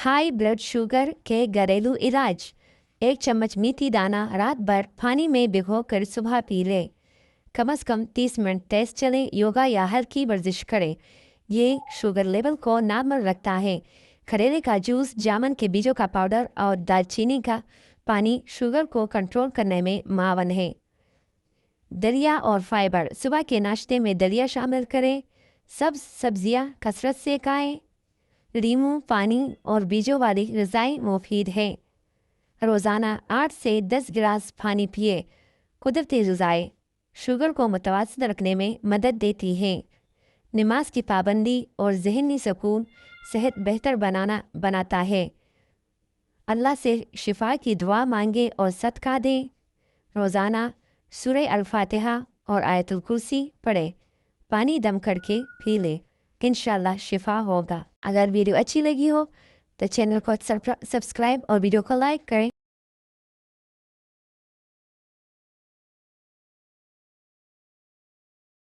High blood sugar کے گھریلو علاج۔ 1 چمچ میتھی دانہ رات بھر پانی میں بھگو کر صبح پی لے۔ کم از کم 30 منٹ تیز چلیں، یوگا یا ہلکی ورزش کریں۔ یہ شوگر لیول کو نارمل رکھتا ہے۔ کریلے کا جوس، جامن کے بیجوں کا پاؤڈر اور دال چینی کا پانی شوگر کو کنٹرول کرنے میں معاون ہے۔ دلیا اور فائبر۔ صبح کے ناشتے میں دلیا شامل کریں۔ سبز سبزیاں کثرت سے کھائیں۔ لیموں، پانی اور بیجوں والی غذائیں مفید ہیں۔ روزانہ 8 سے 10 گلاس پانی پیے۔ قدرتی غذائیں شوگر کو متوازن رکھنے میں مدد دیتی ہیں۔ نماز کی پابندی اور ذہنی سکون صحت بہتر بناتا ہے۔ اللہ سے شفا کی دعا مانگے اور صدقہ دیں۔ روزانہ سورہ الفاتحہ اور آیت الکرسی پڑھیں۔ پانی دم کر کے پی لیں، انشاءاللہ شفا ہوگا۔ اگر ویڈیو اچھی لگی ہو تو چینل کو سبسکرائب اور ویڈیو کو لائک کریں۔